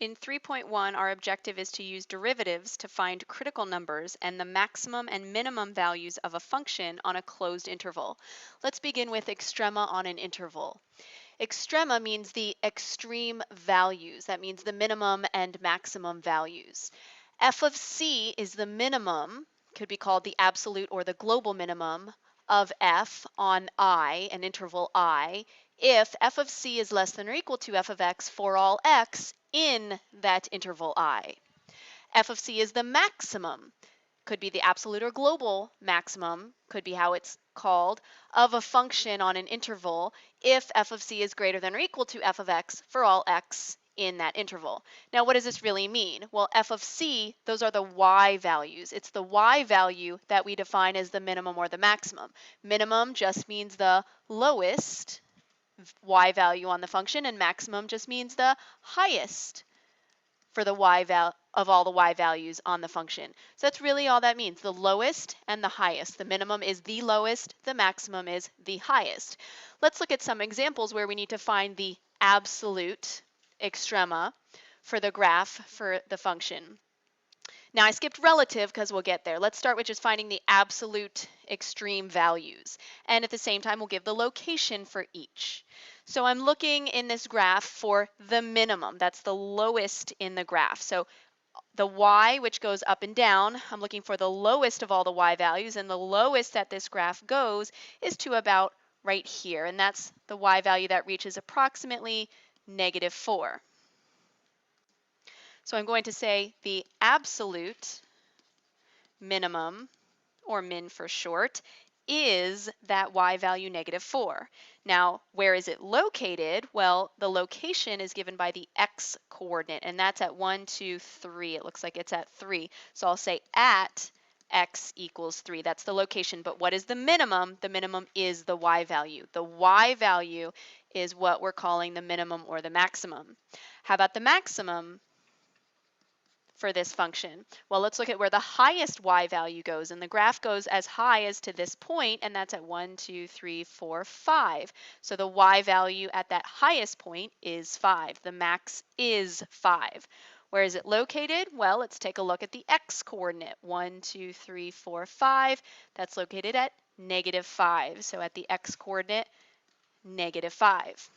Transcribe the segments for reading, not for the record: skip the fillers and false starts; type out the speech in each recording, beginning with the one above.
In 3.1, our objective is to use derivatives to find critical numbers and the maximum and minimum values of a function on a closed interval. Let's begin with extrema on an interval. Extrema means the extreme values. That means the minimum and maximum values. F of c is the minimum, could be called the absolute or the global minimum, of f on I, an interval I, if f of c is less than or equal to f of x for all x in that interval I. F of c is the maximum, could be the absolute or global maximum, could be how it's called, of a function on an interval if f of c is greater than or equal to f of x for all x in that interval. Now, what does this really mean? Well, f of c, those are the y values. It's the y value that we define as the minimum or the maximum. Minimum just means the lowest y value on the function, and maximum just means the highest for the of all the y values on the function. So that's really all that means, the lowest and the highest. The minimum is the lowest, the maximum is the highest. Let's look at some examples where we need to find the absolute extrema for the graph for the function. Now I skipped relative because we'll get there. Let's start with just finding the absolute extreme values. And at the same time, we'll give the location for each. So I'm looking in this graph for the minimum. That's the lowest in the graph. So the y, which goes up and down, I'm looking for the lowest of all the y values, and the lowest that this graph goes is to about right here, and that's the y value that reaches approximately -4. So I'm going to say the absolute minimum, or min for short, is that y value -4. Now, where is it located? Well, the location is given by the x coordinate, and that's at 1, 2, 3. It looks like it's at 3. So I'll say at x equals 3. That's the location. But what is the minimum? The minimum is the y value. The y value is what we're calling the minimum or the maximum. How about the maximum for this function? Well, let's look at where the highest y value goes, and the graph goes as high as to this point, and that's at 1, 2, 3, 4, 5. So the y value at that highest point is 5. The max is 5. Where is it located? Well, let's take a look at the x coordinate. 1, 2, 3, 4, 5. That's located at -5. So at the x coordinate, -5.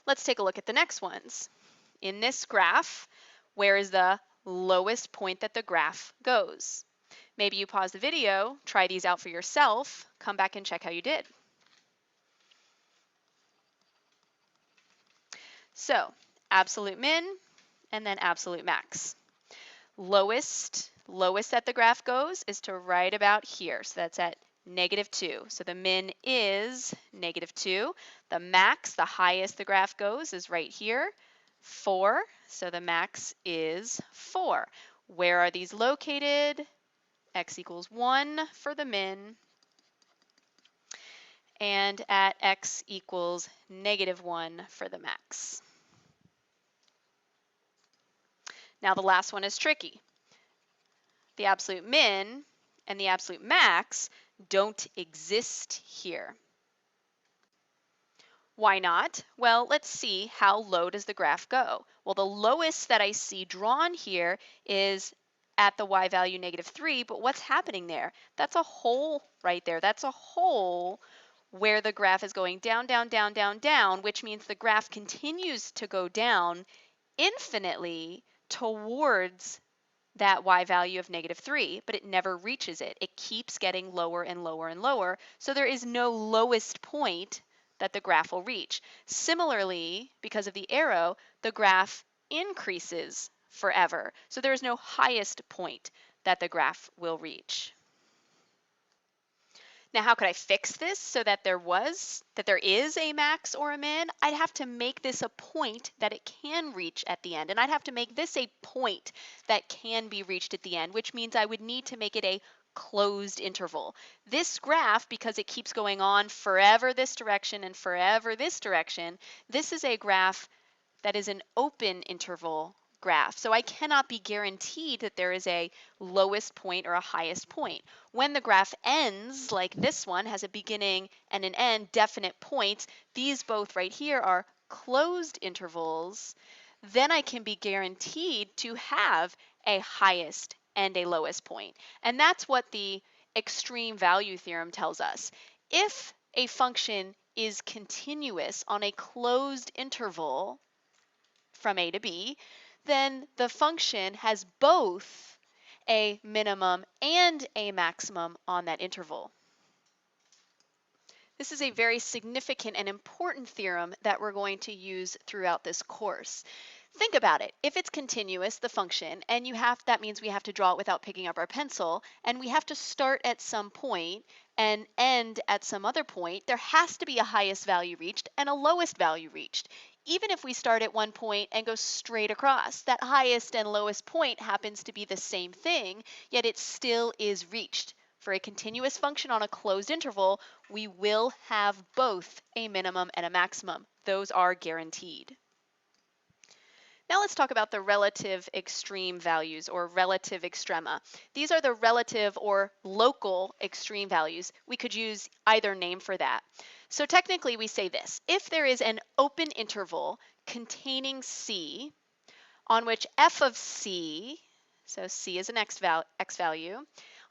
Let's take a look at the next ones. In this graph, where is the lowest point that the graph goes? Maybe you pause the video, try these out for yourself, come back and check how you did. So, absolute min and then absolute max. Lowest that the graph goes is to right about here. So that's at -2. So the min is -2. The max, the highest the graph goes, is right here, 4. So the max is 4. Where are these located? X equals 1 for the min, and at x equals -1 for the max. Now the last one is tricky. The absolute min and the absolute max don't exist here. Why not? Well, let's see, how low does the graph go? Well, the lowest that I see drawn here is at the y value -3, but what's happening there? That's a hole right there. That's a hole where the graph is going down, down, down, down, down, which means the graph continues to go down infinitely towards that y value of -3, but it never reaches it. It keeps getting lower and lower and lower, so there is no lowest point that the graph will reach. Similarly, because of the arrow, the graph increases forever, so there is no highest point that the graph will reach. Now, how could I fix this so that there is a max or a min? I'd have to make this a point that it can reach at the end, and I'd have to make this a point that can be reached at the end, which means I would need to make it a closed interval. This graph, because it keeps going on forever this direction and forever this direction, this is a graph that is an open interval graph. So I cannot be guaranteed that there is a lowest point or a highest point. When the graph ends, like this one, has a beginning and an end, definite points, these both right here are closed intervals. then I can be guaranteed to have a highest and a lowest point. And that's what the extreme value theorem tells us. If a function is continuous on a closed interval from a to b, then the function has both a minimum and a maximum on that interval. This is a very significant and important theorem that we're going to use throughout this course. Think about it. If it's continuous, the function, and that means we have to draw it without picking up our pencil, and we have to start at some point and end at some other point, there has to be a highest value reached and a lowest value reached. Even if we start at one point and go straight across, that highest and lowest point happens to be the same thing, yet it still is reached. For a continuous function on a closed interval, we will have both a minimum and a maximum. Those are guaranteed. Now let's talk about the relative extreme values, or relative extrema. These are the relative or local extreme values. We could use either name for that. So technically we say this: if there is an open interval containing C on which f of C, so C is an x value,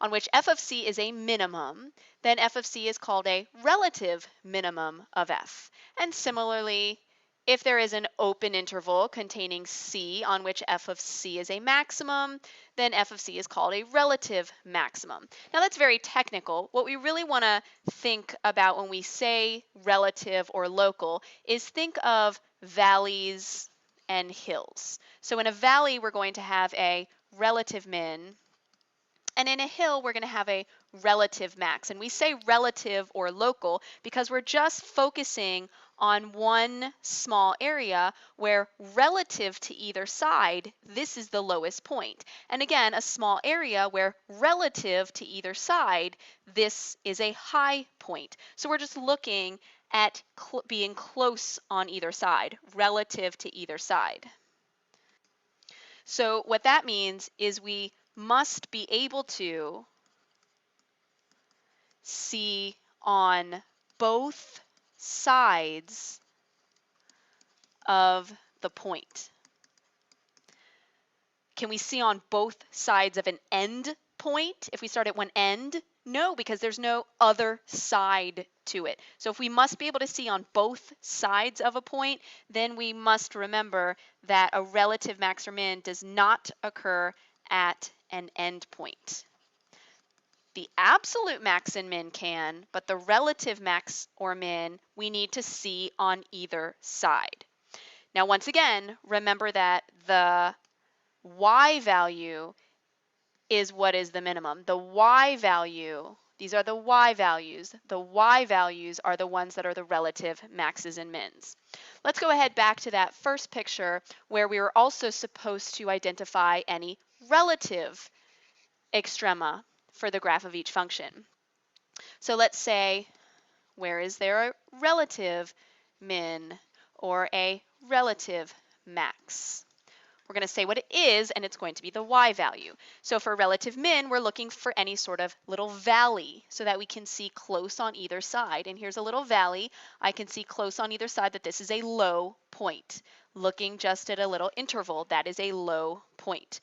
on which f of C is a minimum, then f of C is called a relative minimum of f. And similarly, if there is an open interval containing C on which f of C is a maximum, then f of C is called a relative maximum. Now that's very technical. What we really want to think about when we say relative or local is think of valleys and hills. So in a valley, we're going to have a relative min, and in a hill, we're going to have a relative max. And we say relative or local because we're just focusing on one small area where relative to either side, this is the lowest point. And again, a small area where relative to either side, this is a high point. So we're just looking at being close on either side, relative to either side. So what that means is we must be able to see on both sides of the point. Can we see on both sides of an end point if we start at one end? No, because there's no other side to it. So if we must be able to see on both sides of a point, then we must remember that a relative max or min does not occur at an end point. The absolute max and min can, but the relative max or min we need to see on either side. Now once again, remember that the y value is what is the minimum. The y value, these are the y values. The y values are the ones that are the relative maxes and mins. Let's go ahead back to that first picture where we were also supposed to identify any relative extrema for the graph of each function. So let's say, where is there a relative min or a relative max? We're going to say what it is, and it's going to be the y value. So for relative min, we're looking for any sort of little valley so that we can see close on either side. And here's a little valley. I can see close on either side that this is a low point. Looking just at a little interval, that is a low point.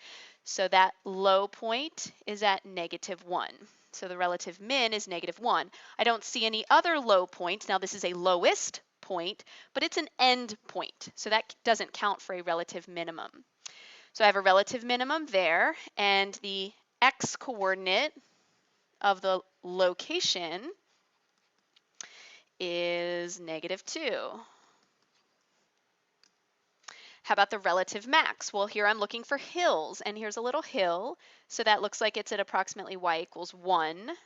So that low point is at -1. So the relative min is -1. I don't see any other low points. Now this is a lowest point, but it's an end point. So that doesn't count for a relative minimum. So I have a relative minimum there, and the x coordinate of the location is -2. How about the relative max? Well, here I'm looking for hills, and here's a little hill, so that looks like it's at approximately y = 1.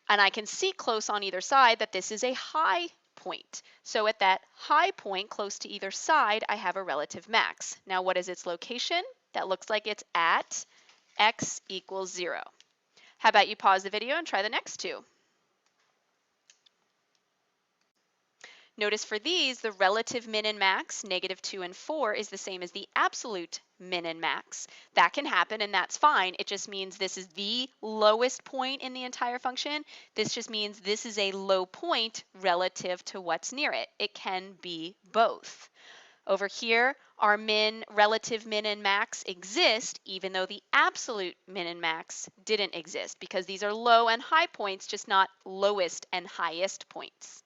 And I can see close on either side that this is a high point. So at that high point close to either side, I have a relative max. Now what is its location? That looks like it's at x = 0. How about you pause the video and try the next two? Notice for these, the relative min and max, -2 and 4, is the same as the absolute min and max. That can happen, and that's fine. It just means this is the lowest point in the entire function. This just means this is a low point relative to what's near it. It can be both. Over here, our relative min and max exist even though the absolute min and max didn't exist because these are low and high points, just not lowest and highest points.